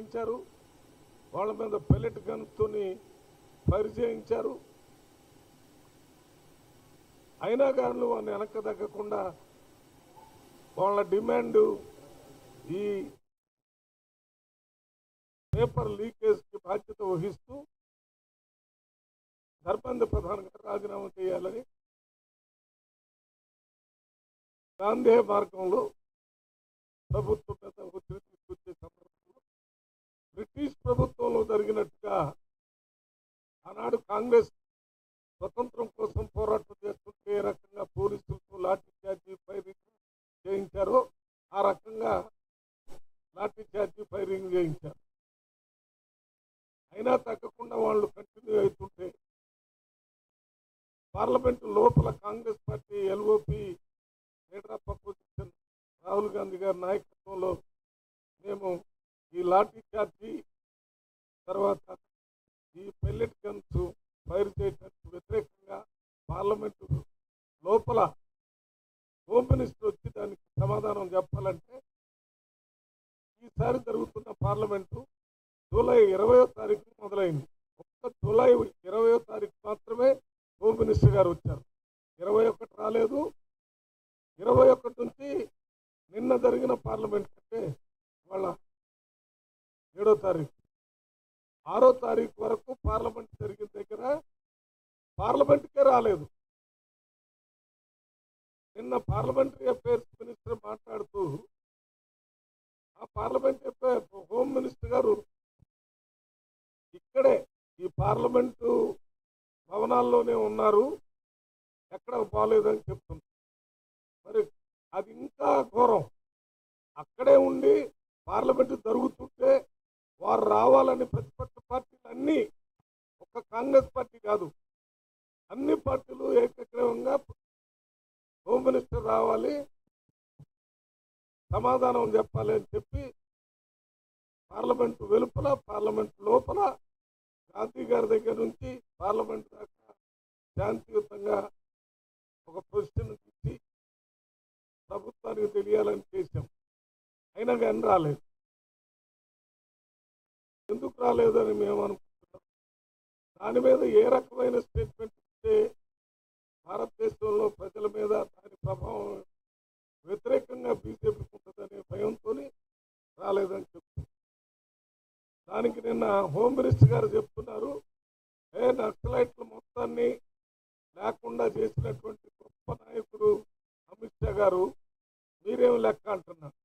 చేయించారు, వాళ్ళ మీద పెల్లెట్ గన్తోని ఫైర్ చేయించారు. అయినా కానీ వాళ్ళని వెనక్కి తగ్గకుండా వాళ్ళ డిమాండ్ ఈ పేపర్ లీకేజ్కి బాధ్యత వహిస్తూ ధర్మేంద్ర ప్రధాన్ గారు రాజీనామా చేయాలని గాంధీ మార్గంలో ప్రభుత్వం మీద ఒత్తిడి తీసుకొచ్చే సందర్భంలో బ్రిటిష్ ప్రభుత్వంలో జరిగినట్టుగా ఆనాడు కాంగ్రెస్ స్వతంత్రం కోసం పోరాటం చేస్తుంటే ఏ రకంగా పోలీసులతో లాఠీ చార్జీ ఫైరింగ్ చేయించారో ఆ రకంగా లాఠీ చార్జీ ఫైరింగ్ చేయించారు. అయినా తగ్గకుండా వాళ్ళు కంటిన్యూ అవుతుంటే పార్లమెంటు లోపల Congress party LOP leader of opposition Rahul Gandhi గారి నాయకత్వంలో మేము ఈ లాఠీ చార్జీ తర్వాత ఈ పెల్లెట్ గన్స్ ఫైర్ చేయడానికి వ్యతిరేకంగా పార్లమెంటు లోపల హోమ్ మినిస్టర్ వచ్చి దానికి సమాధానం చెప్పాలంటే ఈసారి జరుగుతున్న పార్లమెంటు జూలై 20వ తారీఖు మొదలైంది. ఒక్క జూలై 20వ తారీఖు మాత్రమే హోమ్ మినిస్టర్ గారు వచ్చారు. 21 రాలేదు. 21 నుంచి నిన్న జరిగిన పార్లమెంట్ కంటే వాళ్ళ 7వ తారీఖు 6వ తారీఖు వరకు పార్లమెంట్ జరిగిన దగ్గర పార్లమెంట్కే రాలేదు. నిన్న పార్లమెంటరీ అఫైర్స్ మినిస్టర్ మాట్లాడుతూ ఆ పార్లమెంట్ హోమ్ మినిస్టర్ గారు ఇక్కడే ఈ పార్లమెంటు భవనాల్లోనే ఉన్నారు, ఎక్కడ బాగలేదని చెప్తున్నారు. మరి అది ఇంకా ఘోరం. అక్కడే ఉండి పార్లమెంటు జరుగుతుంటే వారు రావాలని ప్రతిపక్ష పార్టీలు అన్నీ, ఒక్క కాంగ్రెస్ పార్టీ కాదు, అన్ని పార్టీలు ఏకగ్రీవంగా హోమ్ మినిస్టర్ రావాలి, సమాధానం చెప్పాలి అని చెప్పి పార్లమెంటు వెలుపల పార్లమెంటు లోపల గాంధీ గారి దగ్గర నుంచి పార్లమెంటు దాకా శాంతియుతంగా ఒక పొజిషన్ ఇచ్చి ప్రభుత్వానికి తెలియాలని చేశాం. అయినా కానీ రాలేదు. ఎందుకు రాలేదని మేము అనుకుంటున్నాం. దాని మీద ఏ రకమైన స్టేట్మెంట్ ఇస్తే భారతదేశంలో ప్రజల మీద దాని ప్రభావం వ్యతిరేకంగా బీజేపీకి ఉంటుందనే భయంతో రాలేదని చెప్తున్నారు. దానికి నిన్న హోమ్ మినిస్టర్ గారు చెప్తున్నారు, నక్సలైట్ల మొత్తాన్ని లేకుండా చేసినటువంటి గొప్ప నాయకుడు అమిత్ షా గారు మీరేం లెక్క అంటున్నారు.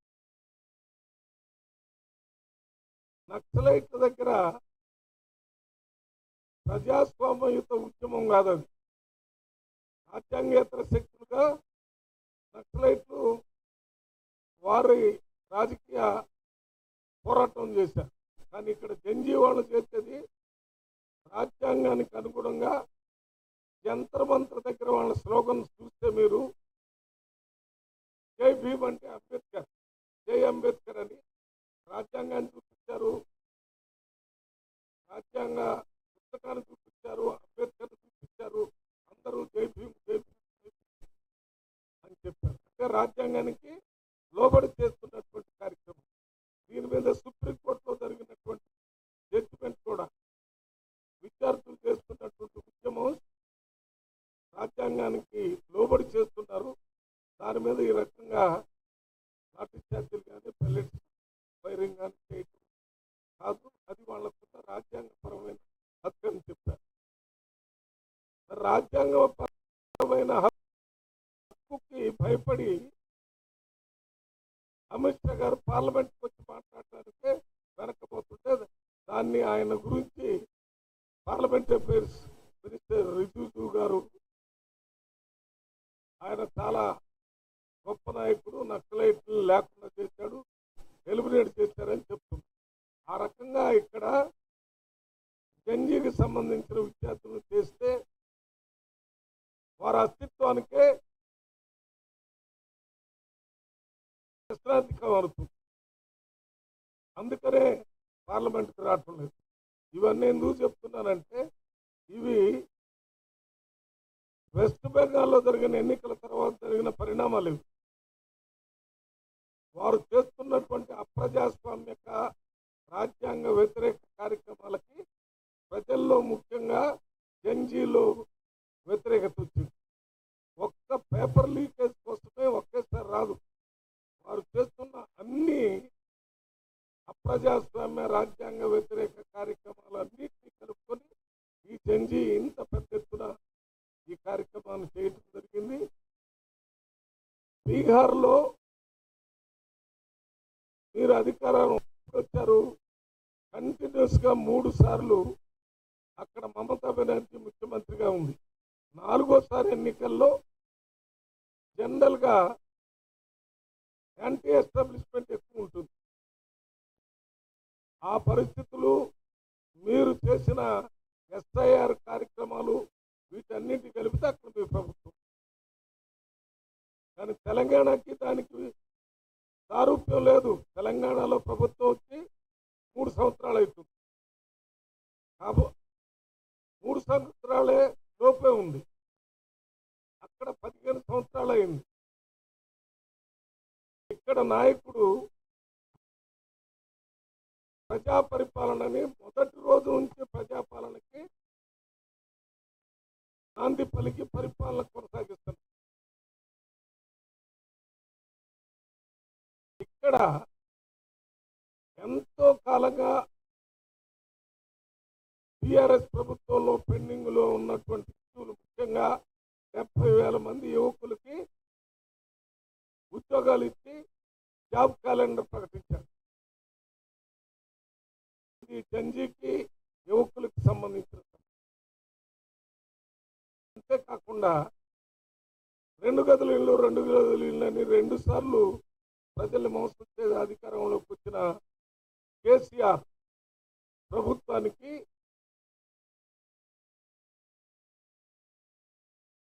నక్సలైట్ల దగ్గర ప్రజాస్వామ్యయుత ఉద్యమం కాదది, రాజ్యాంగేతర శక్తులుగా నక్సలైట్లు వారి రాజకీయ పోరాటం చేశారు. కానీ ఇక్కడ జంజీ వాళ్ళు చేసేది రాజ్యాంగానికి అనుగుణంగా జంతర్ మంత్ర దగ్గర వాళ్ళ స్లోగన్స్ చూస్తే మీరు జై భీమ్ అంటే అంబేద్కర్, జై అంబేద్కర్ అని రాజ్యాంగాన్ని చూపించారు, రాజ్యాంగ పుస్తకాన్ని చూపించారు, అంబేద్కర్ చూపించారు, అందరూ జై భీమ్ జై భీమ్ అని చెప్పారు. అంటే రాజ్యాంగానికి లోబడి చేస్తున్నటువంటి కార్యక్రమం. దీని మీద సుప్రీంకోర్టులో జరిగినటువంటి జడ్జిమెంట్ కూడా విద్యార్థులు చేస్తున్నటువంటి ఉద్యమం రాజ్యాంగానికి లోబడి చేస్తున్నారు. దాని మీద ఈ రకంగా లాఠీ చార్జీలు కానీ పెల్లెట్ ఫైరింగ్ కానీ చేయటం కాదు, అది వాళ్ళకున్న రాజ్యాంగపరమైన హక్కు అని చెప్పారు. రాజ్యాంగపరమైన హక్కుకి భయపడి అమిత్ షా గారు పార్లమెంట్కి వచ్చి మాట్లాడటానికే వెనకపోతుంటే దాన్ని ఆయన గురించి పార్లమెంట్ అఫైర్స్ మినిస్టర్ రిజిజు గారు ఆయన చాలా గొప్ప నాయకుడు, నక్సలైట్లు లేకుండా చేశాడు, ఎలిమినేట్ చేశారని చెప్తుంది. ఆ రకంగా ఇక్కడ గంజీకి సంబంధించిన విద్యార్థులు చేస్తే వారి అస్తిత్వానికే ప్రశ్నార్థకం అవుతుంది. అందుకనే పార్లమెంట్కి రావటం లేదు. ఇవన్నీ ఎందుకు చెప్తున్నానంటే ఇవి వెస్ట్ బెంగాల్లో జరిగిన ఎన్నికల తర్వాత జరిగిన పరిణామాలు ఇవి. వారు చేస్తున్నటువంటి అప్రజాస్వామ్యక రాజ్యాంగ రాజ్యాంగ వ్యతిరేక కార్యక్రమాలకి ప్రజల్లో ముఖ్యంగా జంజీలో వ్యతిరేకత వచ్చింది. ఒక్క పేపర్ లీకేజ్ కోసమే ఒకేసారి రాదు. వారు చేస్తున్న అన్ని అప్రజాస్వామ్య రాజ్యాంగ వ్యతిరేక కార్యక్రమాలన్నింటినీ కలుపుకొని ఈ జంజీ ఇంత పెద్ద ఎత్తున ఈ కార్యక్రమాన్ని చేయడం జరిగింది. బీహార్లో మీరు అధికారం వచ్చారు, కంటిన్యూస్ గా 3 సార్లు అక్కడ మమతా బెనర్జీ ముఖ్యమంత్రిగా ఉంది. 4వ ఎన్నికల్లో జనరల్ గా యాంటీ ఎస్టాబ్లిష్మెంట్ ఎక్కువ ఉంటుంది. ఆ పరిస్థితులు, మీరు చేసిన ఎస్ఐఆర్ కార్యక్రమాలు, వీటన్నిటి కలిపితే అక్కడ మీ ప్రభుత్వం. కానీ తెలంగాణకి దానికి సారూప్యం లేదు. తెలంగాణలో ప్రభుత్వం వచ్చి 3 సంవత్సరాలు అవుతుంది. 3 సంవత్సరాలే లోపే ఉంది. అక్కడ 15 సంవత్సరాలు అయింది. ఇక్కడ నాయకుడు ప్రజా పరిపాలనని మొదటి రోజు నుంచి ప్రజాపాలనకి నాంది పలికి పరిపాలన కొనసాగిస్తున్నారు. ఇక్కడ ఎంతో కాలంగా టిఆర్ఎస్ ప్రభుత్వంలో పెండింగ్ లో ఉన్నటువంటి ఇష్యూలు, ముఖ్యంగా 70,000 మంది యువకులకి ఉద్యోగాలు ఇచ్చి జాబ్ క్యాలెండర్ ప్రకటించారు. ఇది జంజీకి యువకులకు సంబంధించిన. అంతేకాకుండా 2 గదుల ఇళ్ళు 2 గదుల ఇళ్ళు అని 2 సార్లు ప్రజల్ని మోసం చేసే అధికారంలోకి వచ్చిన కేసీఆర్ ప్రభుత్వానికి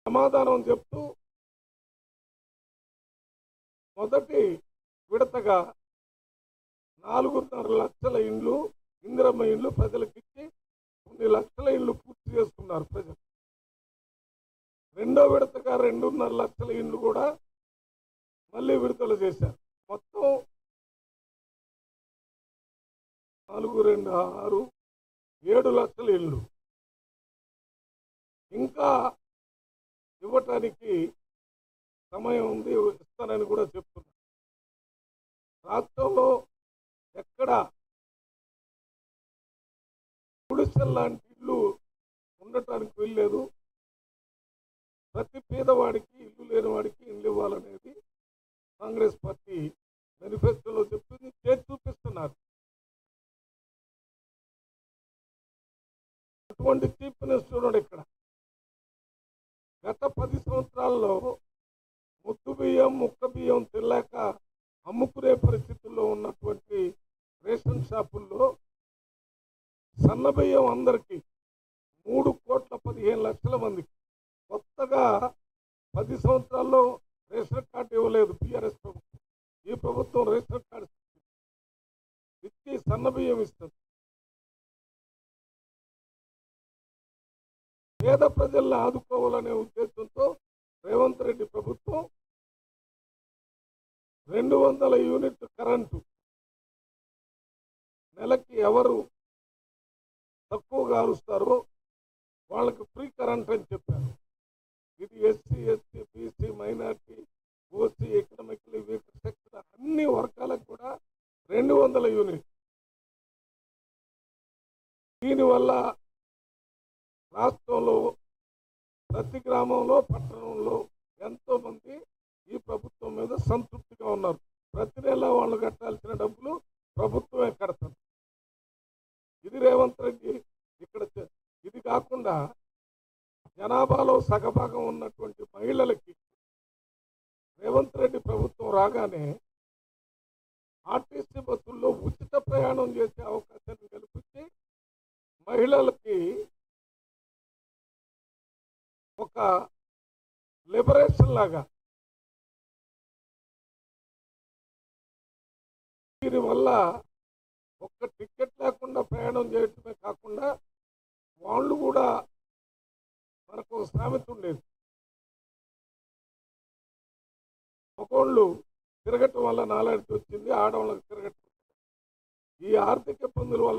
సమాధానం చెప్తూ మొదటి విడతగా 4.5 లక్షల ఇండ్లు, ఇందిరమ్మ ఇండ్లు ప్రజలకు ఇచ్చి కొన్ని లక్షల ఇండ్లు పూర్తి చేసుకున్నారు ప్రజలు. 2వ విడతగా 2.5 లక్షల ఇండ్లు కూడా మళ్ళీ విడుదల చేశారు. మొత్తం 4, 2, 6, 7 లక్షల ఇళ్ళు ఇంకా ఇవ్వటానికి సమయం ఉంది, ఇస్తానని కూడా చెప్తున్నారు. రాష్ట్రంలో ఎక్కడ గుడిసెల్ లాంటి ఇల్లు ఉండటానికి వీల్లేదు. ప్రతి పేదవాడికి, ఇల్లు లేని వాడికి ఇల్లు ఇవ్వాలనేది కాంగ్రెస్ పార్టీ మేనిఫెస్టోలో చెప్తుంది, చేసి చూపిస్తున్నారు. అటువంటి చీఫ్ మినిస్టర్ ఉన్నాడు ఇక్కడ. గత 10 సంవత్సరాల్లో ముద్దు బియ్యం, ముక్క బియ్యం తినలేక అమ్ముకునే పరిస్థితుల్లో ఉన్నటువంటి రేషన్ షాపుల్లో సన్న బియ్యం అందరికీ 3,15,00,000 మందికి కొత్తగా 10 సంవత్సరాల్లో రేషన్ కార్డు ఇవ్వలేదు టీఆర్ఎస్ ప్రభుత్వం. ఈ ప్రభుత్వం రేషన్ కార్డు ఇచ్చి సన్న బియ్యం ఇస్తుంది. పేద ప్రజల్ని ఆదుకోవాలనే ఉద్దేశంతో రేవంత్ రెడ్డి ప్రభుత్వం 200 యూనిట్ కరెంటు నెలకి ఎవరు తక్కువగా అరుస్తారో వాళ్ళకి ఫ్రీ కరెంట్ అని చెప్పారు. ఇది SC, ST, BC, minority, OC, economically week section అన్ని వర్గాలకు కూడా 200 యూనిట్. దీనివల్ల రాష్ట్రంలో ప్రతి గ్రామంలో, పట్టణంలో ఎంతో మంది ఈ ప్రభుత్వం మీద సంతృప్తిగా ఉన్నారు. ప్రతి నెల వాళ్ళు కట్టాల్సిన డబ్బులు ప్రభుత్వమే కడతారు. ఇది రేవంత్ రెడ్డి ఇక్కడ. ఇది కాకుండా జనాభాలో సగభాగం ఉన్నటువంటి మహిళలకి రేవంత్ రెడ్డి ప్రభుత్వం రాగానే ఆర్టీసీ బస్సుల్లో ఉచిత ప్రయాణం చేసే అవకాశాన్ని కల్పించి మహిళలకి ఒక లిబరేషన్ లాగా, దీనివల్ల ఒక్క టికెట్ లేకుండా ప్రయాణం చేయటమే కాకుండా వాళ్ళు కూడా, మనకు ఒక సామెత ఉండేది, మగోళ్ళు తిరగటం వల్ల నాలెడ్జ్ వచ్చింది, ఆడవాళ్ళకి తిరగటం. ఈ ఆర్థిక ఇబ్బందుల వల్ల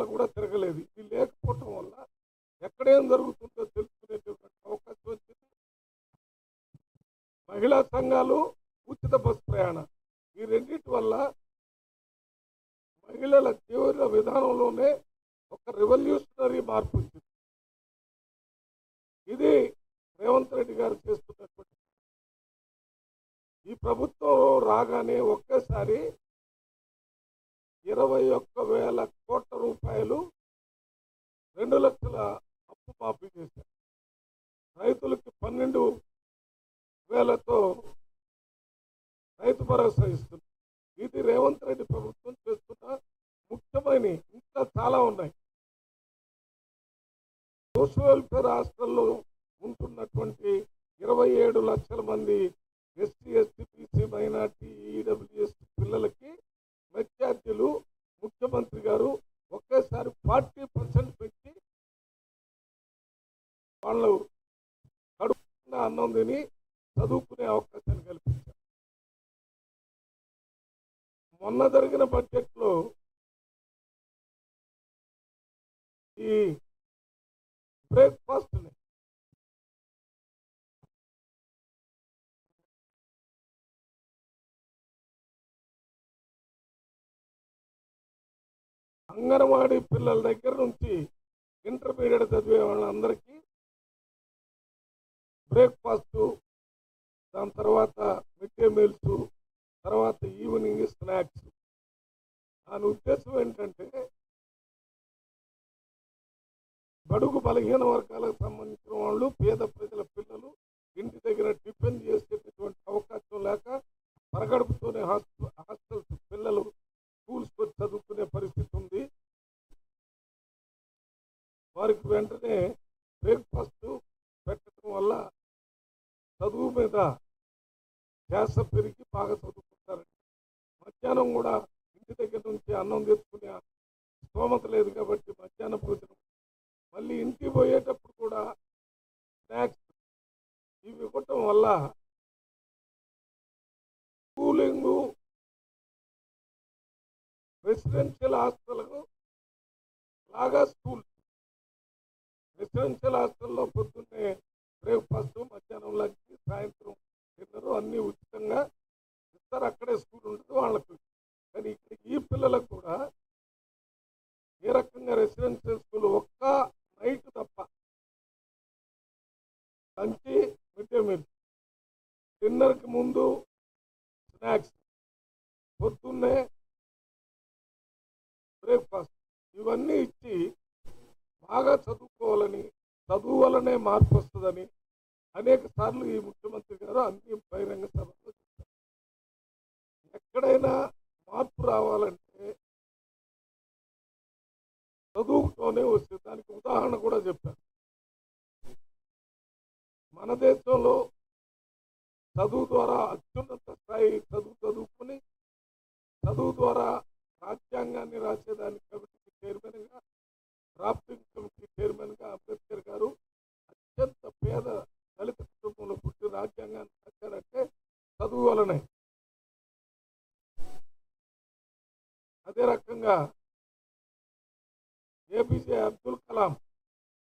రంగాలు ఉచిత బస్ ప్రయాణం. ఈ రెండింటి వల్ల మహిళల జీవన విధానంలోనే ఒక రెవల్యూషనరీ మార్పు వచ్చింది. ఇది రేవంత్ రెడ్డి గారు చేస్తున్నటువంటి ఈ ప్రభుత్వం రాగానే ఒకేసారి 21,000 కోట్ల రూపాయలు 2 లక్షల అప్పు మాఫీ చేశారు. రైతులకి 12,000తో రైతు భరోసా ఇస్తుంది. ఇది రేవంత్ రెడ్డి ప్రభుత్వం చేస్తున్న ముఖ్యమైన, ఇంకా చాలా ఉన్నాయి. సోషల్ వెల్ఫేర్ హాస్టల్లో ఉంటున్నటువంటి 27 లక్షల మంది SC, ST, BC, minority, EWS పిల్లలకి మెచ్చార్జీలు ముఖ్యమంత్రి గారు ఒకేసారి 40% పెంచి వాళ్ళు కడుపున అన్నం తిని చదువుకునే అవకాశాన్ని కల్పించారు. మొన్న జరిగిన బడ్జెట్లో ఈ బ్రేక్ఫాస్ట్ని అంగన్వాడీ పిల్లల దగ్గర నుంచి ఇంటర్మీడియట్ చదివే వాళ్ళందరికీ బ్రేక్ఫాస్ట్, దాని తర్వాత మిడ్ డే మీల్స్, తర్వాత ఈవినింగ్ స్నాక్స్. దాని ఉద్దేశం ఏంటంటే బడుగు బలహీన వర్గాలకు సంబంధించిన వాళ్ళు, పేద ప్రజల పిల్లలు ఇంటి దగ్గర టిఫిన్ చేసేటటువంటి అవకాశం లేక పరగడుపుతోనే హాస్టల్స్ పిల్లలు స్కూల్స్కి వచ్చి చదువుకునే పరిస్థితి ఉంది. వారికి వెంటనే బ్రేక్ఫాస్ట్ పెట్టడం వల్ల చదువు మీద ధ్యాస పెరిగి బాగా చదువుకుంటారండి. మధ్యాహ్నం కూడా ఇంటి దగ్గర నుంచి అన్నం తెచ్చుకునే స్తోమత లేదు కాబట్టి మధ్యాహ్న భోజనం, మళ్ళీ ఇంటికి పోయేటప్పుడు కూడా స్నాక్స్ ఇవి ఇవ్వటం వల్ల స్కూలింగ్ రెసిడెన్షియల్ హాస్టల్కు లాగా స్కూల్, రెసిడెన్షియల్ హాస్టల్లో పొద్దున్నే బ్రేక్ఫాస్ట్, మధ్యాహ్నం లంచ్, సాయంత్రం డిన్నర్ అన్నీ ఉచితంగా ఇస్తారు. అక్కడే స్కూల్ ఉంటుంది వాళ్ళకు. కానీ ఇక్కడ ఈ పిల్లలకు కూడా ఏ రకంగా రెసిడెన్షియల్ స్కూల్ ఒక్క నైట్ తప్ప లంచ్, మిడ్ డే మీల్, డిన్నర్కి ముందు స్నాక్స్, పొద్దున్నే బ్రేక్ఫాస్ట్ ఇవన్నీ ఇచ్చి బాగా చదువుకోవాలని, చదువు వల్లనే మార్పు వస్తుందని అనేక సార్లు ఈ ముఖ్యమంత్రి గారు అన్ని బహిరంగ సభలో చెప్పారు. ఎక్కడైనా మార్పు రావాలంటే చదువుతోనే వస్తుంది. దానికి ఉదాహరణ కూడా చెప్పారు. మన దేశంలో చదువు ద్వారా అత్యున్నత స్థాయి చదువుకుని చదువు ద్వారా రాజ్యాంగాన్ని రాసేదానికి కమిటీకి చైర్మన్గా, డ్రాఫ్టింగ్ కమిటీ చైర్మన్గా అంబేద్కర్ గారు అత్యంత పేద దళిత కుటుంబంలో పుట్టి రాజ్యాంగాన్ని రాశారంటే చదువు వలనే. అదే రకంగా ఏపీజే అబ్దుల్ కలాం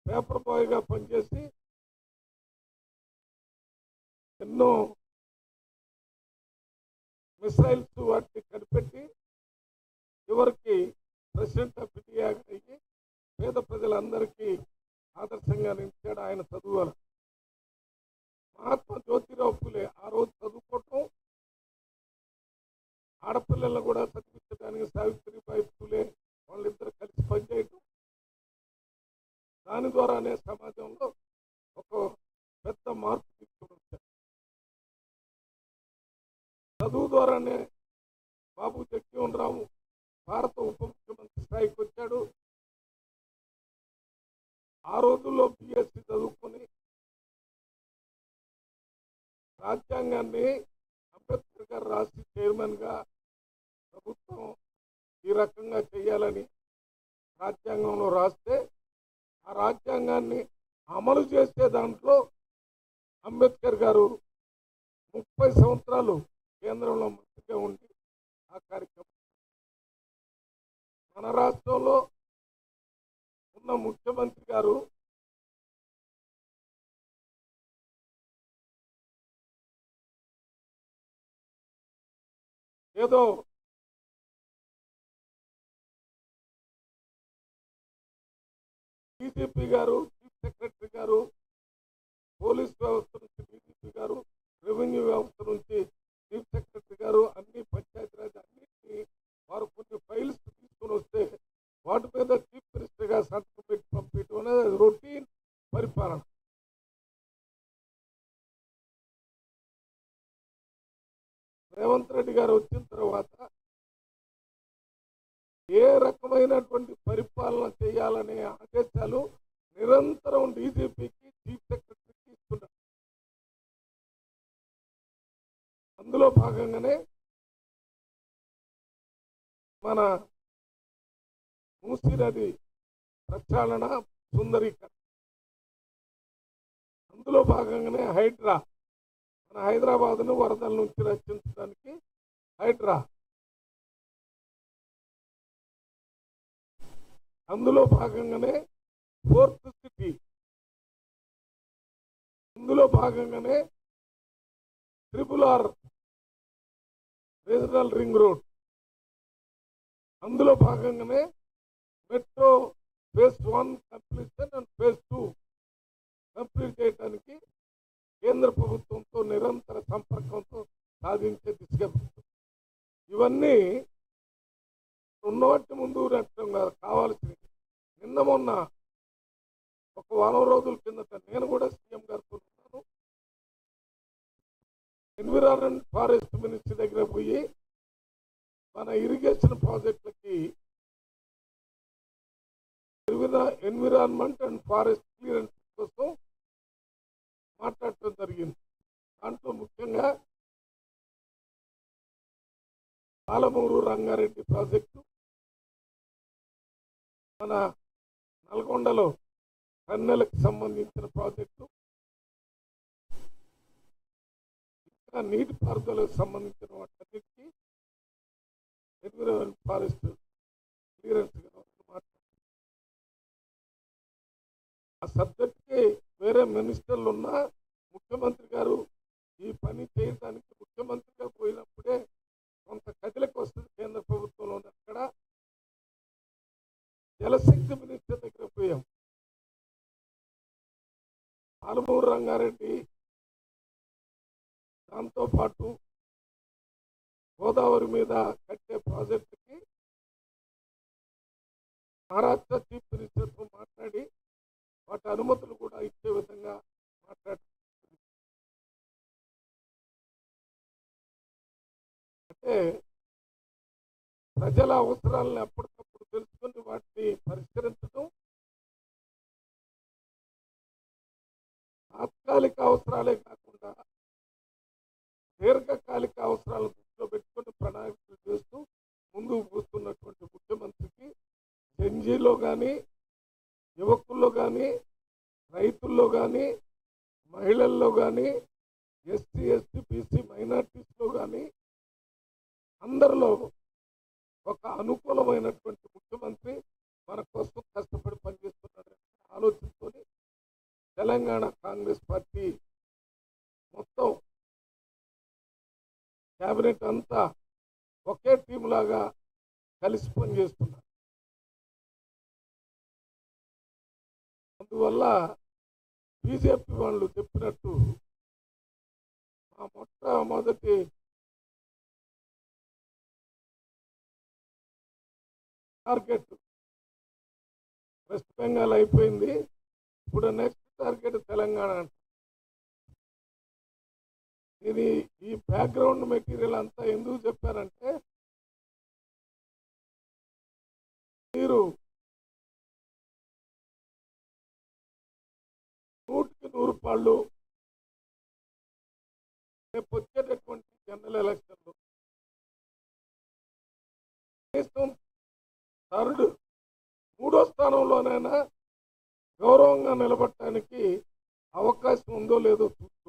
పేపర్ బాయ్గా పనిచేసి ఎన్నో మిసైల్స్ వాటిని కనిపెట్టి చివరికి ప్రెసిడెంట్ ఆఫ్ ఇండియా అయ్యి పేద ప్రజలందరికీ ఆదర్శంగా నిలిచాడు ఆయన చదువు వల్ల. మహాత్మా జ్యోతిరావు ఫులే ఆ రోజు చదువుకోవటం, ఆడపిల్లలను కూడా చదివించడానికి సావిత్రిబాయి ఫులే వాళ్ళిద్దరు కలిసి పనిచేయటం, దాని ద్వారానే సమాజంలో ఒక పెద్ద మార్పు తీసుకుని వచ్చారు. చదువు ద్వారానే బాబు జగజీవన్ రాము భారత ఉప ముఖ్యమంత్రి స్థాయికి వచ్చాడు. ఆ రోజుల్లో బిఎస్సి చదువుకొని రాజ్యాంగాన్ని అంబేద్కర్ గారు రాసి చైర్మన్గా ప్రభుత్వం ఈ రకంగా చేయాలని రాజ్యాంగంలో రాస్తే ఆ రాజ్యాంగాన్ని అమలు చేసే దాంట్లో అంబేద్కర్ గారు 30 సంవత్సరాలు కేంద్రంలో మంత్రిగా ఉండి ఆ కార్యక్రమం మన రాష్ట్రంలో ఉన్న ముఖ్యమంత్రి గారు ఏదో డీజీపీ గారు, చీఫ్ సెక్రటరీ గారు, పోలీస్ వ్యవస్థ నుంచి డీజీపీ గారు, రెవెన్యూ వ్యవస్థ నుంచి చీఫ్ సెక్రటరీ గారు, అన్ని పంచాయతీరాజ్ అన్నింటినీ వారు కొన్ని ఫైల్స్ తీసుకొని వస్తే వాటి మీద చీఫ్ మినిస్టర్ గా సంతకం పెట్టి పంపించడం అనేది రొటీన్ పరిపాలన. రేవంత్ రెడ్డి గారు వచ్చిన తర్వాత ఏ రకమైనటువంటి పరిపాలన చేయాలనే ఆదేశాలు నిరంతరం డీజీపీకి, చీఫ్ సెక్రటరీకి ఇస్తున్నారు. అందులో భాగంగానే మన మూసీ నది ప్రక్షాళన, సుందరీకరణ, అందులో భాగంగానే హైడ్రా, మన హైదరాబాద్ను వరదల నుంచి రక్షించడానికి హైడ్రా, అందులో భాగంగానే ఫోర్త్ సిటీ, అందులో భాగంగానే RRR రీజనల్ రింగ్ రోడ్, అందులో భాగంగానే metro phase 1 completion and phase 2 complete చేయడానికి కేంద్ర ప్రభుత్వంతో నిరంతర సంపర్కంతో సాధించే దిశగా ఇవన్నీ ఉన్నవాటి ముందు నష్టం కావాల్సింది. నిన్న మొన్న ఒక వారం రోజుల కిందట నేను కూడా సీఎం గారితో ఉన్నాను. ఎన్విరాన్మెంట్ ఫారెస్ట్ మినిస్ట్రీ దగ్గర పోయి మన ఇరిగేషన్ ప్రాజెక్టులకి ఎన్విరాన్మెంట్ అండ్ ఫారెస్ట్ క్లియరెన్స్ కోసం మాట్లాడటం జరిగింది. దాంట్లో ముఖ్యంగా పాలమూరు రంగారెడ్డి ప్రాజెక్టు, మన నల్గొండలో కన్నెలకు సంబంధించిన ప్రాజెక్టు, ఇంకా నీటిపారుదలకు సంబంధించిన వాటన్నిటికీ ఎన్విరాన్మెంట్ ఫారెస్ట్ క్లియరెన్స్ ఆ సబ్జెక్ట్కి వేరే మినిస్టర్లు ఉన్నా ముఖ్యమంత్రి గారు ఈ పని చేయడానికి ముఖ్యమంత్రిగా పోయినప్పుడే కొంత కదిలికి వస్తుంది కేంద్ర ప్రభుత్వంలో. అక్కడ జలశక్తి మినిస్టర్ దగ్గర పోయాం. పాలమూరు రంగారెడ్డి, దాంతోపాటు గోదావరి మీద కట్టే ప్రాజెక్టుకి మహారాష్ట్ర చీఫ్ మినిస్టర్తో మాట్లాడి వాటి అనుమతులు కూడా ఇచ్చే విధంగా మాట్లాడుతుంది. అంటే ప్రజల అవసరాలను ఎప్పటికప్పుడు తెలుసుకొని వాటిని పరిష్కరించడం, తాత్కాలిక అవసరాలే కాకుండా దీర్ఘకాలిక అవసరాలను దృష్టిలో పెట్టుకొని ప్రణాళికలు చేస్తూ ముందుకు పోతున్నటువంటి ముఖ్యమంత్రికి జెన్జీలో కానీ, యువకుల్లో కానీ, రైతుల్లో కానీ, మహిళల్లో కానీ, ఎస్సీ, ఎస్టీ, బీసీ, మైనార్టీస్లో కానీ అందరిలో ఒక అనుకూలమైనటువంటి ముఖ్యమంత్రి మన కోసం కష్టపడి పనిచేస్తున్నాడు ఆలోచనతో తెలంగాణ కాంగ్రెస్ పార్టీ మొత్తం క్యాబినెట్ అంతా ఒకే టీం లాగా కలిసి పనిచేస్తున్నారు. అందువల్ల బీజేపీ వాళ్ళు చెప్పినట్టు మా మొట్టమొదటి టార్గెట్ వెస్ట్ బెంగాల్ అయిపోయింది, ఇప్పుడు నెక్స్ట్ టార్గెట్ తెలంగాణ అంట. ఇది ఈ బ్యాక్గ్రౌండ్ మెటీరియల్ అంతా ఎందుకు చెప్పారంటే మీరు 100% రేపు వచ్చేటటువంటి జనరల్ ఎలక్షన్లు కనీసం మూడో స్థానంలోనైనా గౌరవంగా నిలబడటానికి అవకాశం ఉందో లేదో చూస్తూ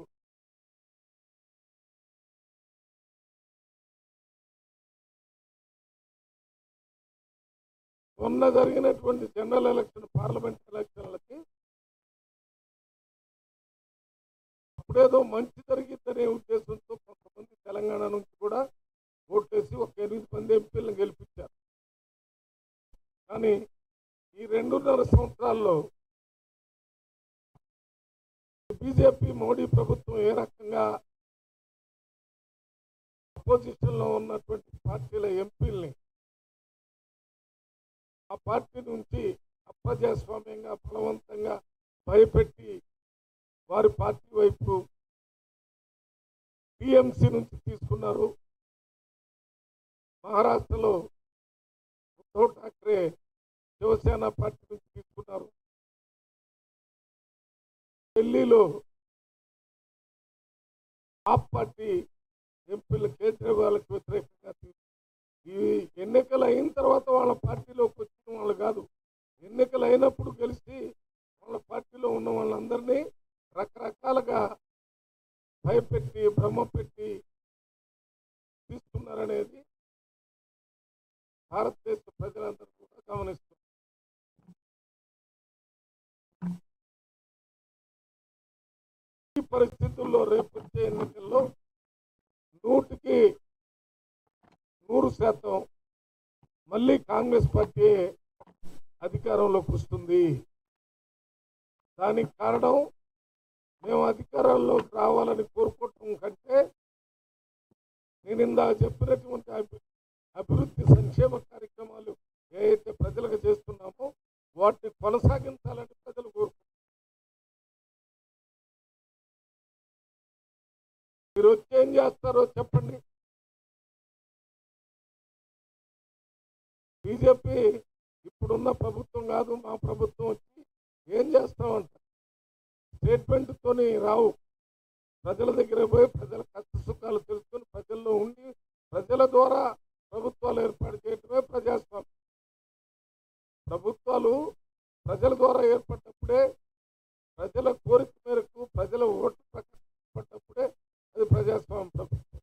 మొన్న జరిగినటువంటి జనరల్ ఎలక్షన్, పార్లమెంట్ ఎలక్షన్లకి అప్పుడేదో మంచి జరిగిద్దనే ఉద్దేశంతో కొంతమంది తెలంగాణ నుంచి కూడా ఓట్లేసి ఒక 8 మంది ఎంపీలను గెలిపించారు. కానీ ఈ 2.5 సంవత్సరాల్లో బీజేపీ మోడీ ప్రభుత్వం ఏ రకంగా అపోజిషన్ లో ఉన్నటువంటి పార్టీల ఎంపీల్ని ఆ పార్టీ నుంచి అప్రజాస్వామ్యంగా బలవంతంగా భయపెట్టి వారి పార్టీ వైపు టీఎంసీ నుంచి తీసుకున్నారు. మహారాష్ట్రలో ఉద్ధవ్ ఠాక్రే శివసేన పార్టీ నుంచి తీసుకున్నారు. ఢిల్లీలో ఆప్ పార్టీ ఎంపీలు కేజ్రీవాల్కి వ్యతిరేకంగా ఈ ఎన్నికలు అయిన తర్వాత వాళ్ళ పార్టీలోకి వచ్చిన వాళ్ళు కాదు, ఎన్నికలు అయినప్పుడు గెలిచి వాళ్ళ పార్టీలో ఉన్న వాళ్ళందరినీ రకరకాలుగా భయపెట్టి భ్రమపెట్టి తీసుకున్నారనేది భారతదేశ ప్రజలందరూ కూడా గమనిస్తున్నారు. ఈ పరిస్థితుల్లో రేపు వచ్చే ఎన్నికల్లో 100కి 100% మళ్ళీ కాంగ్రెస్ పార్టీ అధికారంలోకి వస్తుంది. దానికి కారణం మేము అధికారంలోకి రావాలని కోరుకోవటం కంటే నేను ఇందాక చెప్పినటువంటి అభివృద్ధి సంక్షేమ కార్యక్రమాలు ఏవైతే ప్రజలకు చేస్తున్నామో వాటిని కొనసాగించాలని ప్రజలు కోరుకుంటున్నారు. మీరు వచ్చి ఏం చేస్తారో చెప్పండి. బీజేపీ ఇప్పుడున్న ప్రభుత్వం కాదు, మా ప్రభుత్వం వచ్చి ఏం చేస్తామంట స్టేట్మెంట్తోని రావు. ప్రజల దగ్గర పోయి ప్రజల కష్ట సుఖాలు తెలుసుకొని ప్రజల్లో ఉండి ప్రజల ద్వారా ప్రభుత్వాలు ఏర్పాటు చేయటమే ప్రజాస్వామ్యం. ప్రభుత్వాలు ప్రజల ద్వారా ఏర్పడినప్పుడే, ప్రజల కోరిక మేరకు ప్రజల ఓట్లు ప్రకటించబడినప్పుడే అది ప్రజాస్వామ్య ప్రభుత్వం.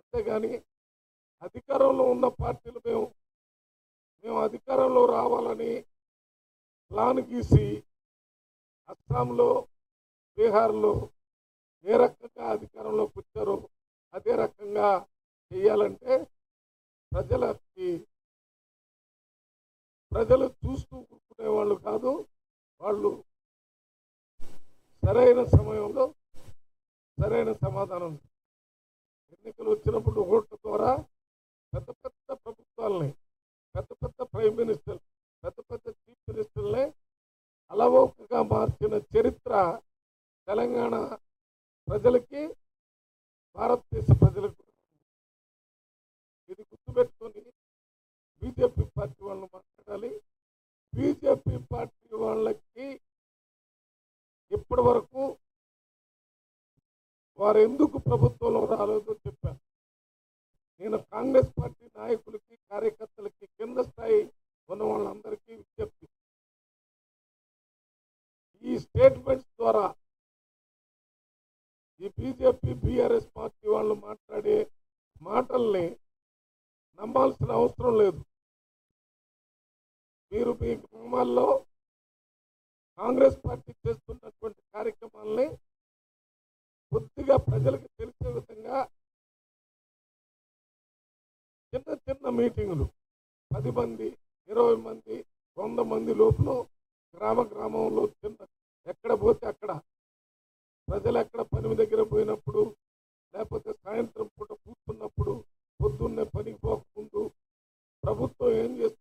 అంతేగాని అధికారంలో ఉన్న పార్టీలు మేము అధికారంలో రావాలని ప్లాన్ గీసి అస్సాంలో బీహార్లో ఏ రకంగా అధికారంలోకి వచ్చారో అదే రకంగా చేయాలంటే ప్రజలు చూస్తూ కూర్చునే వాళ్ళు కాదు. వాళ్ళు సరైన సమయంలో సరైన సమాధానం ఎన్నికలు వచ్చినప్పుడు ఓట్ల ద్వారా పెద్ద పెద్ద ప్రభుత్వాలని, పెద్ద పెద్ద ప్రైమ్ మినిస్టర్, పెద్ద పెద్ద చీఫ్ మినిస్టర్ని అలవోకగా మార్చిన చరిత్ర తెలంగాణ ప్రజలకి, భారతదేశ ప్రజలకు. ఇది గుర్తుపెట్టుకొని బీజేపీ పార్టీ వాళ్ళు మాట్లాడాలి. బీజేపీ పార్టీ వాళ్ళకి ఇప్పటి వరకు వారు ఎందుకు ప్రభుత్వంలో రాలేదో చెప్పాను. నేను కాంగ్రెస్ పార్టీ నాయకులకి, కార్యకర్తలకి, కింద స్థాయి ఉన్న వాళ్ళందరికీ విజ్ఞప్తి, ఈ స్టేట్మెంట్స్ ద్వారా ఈ బీజేపీ బీఆర్ఎస్ పార్టీ వాళ్ళు మాట్లాడే మాటల్ని నమ్మాల్సిన అవసరం లేదు. మీరు మీ గ్రామాల్లో కాంగ్రెస్ పార్టీ చేస్తున్నటువంటి కార్యక్రమాలని కొద్దిగా ప్రజలకు తెలిసే విధంగా చిన్న చిన్న మీటింగులు 10 మంది, 20 మంది, 100 మంది లోపల గ్రామంలో చిన్న ఎక్కడ పోతే అక్కడ ప్రజలు ఎక్కడ పని దగ్గర పోయినప్పుడు, లేకపోతే సాయంత్రం పూట కూర్చున్నప్పుడు, పొద్దున్నే పనికి పోకముందు ప్రభుత్వం ఏం చేస్తుంది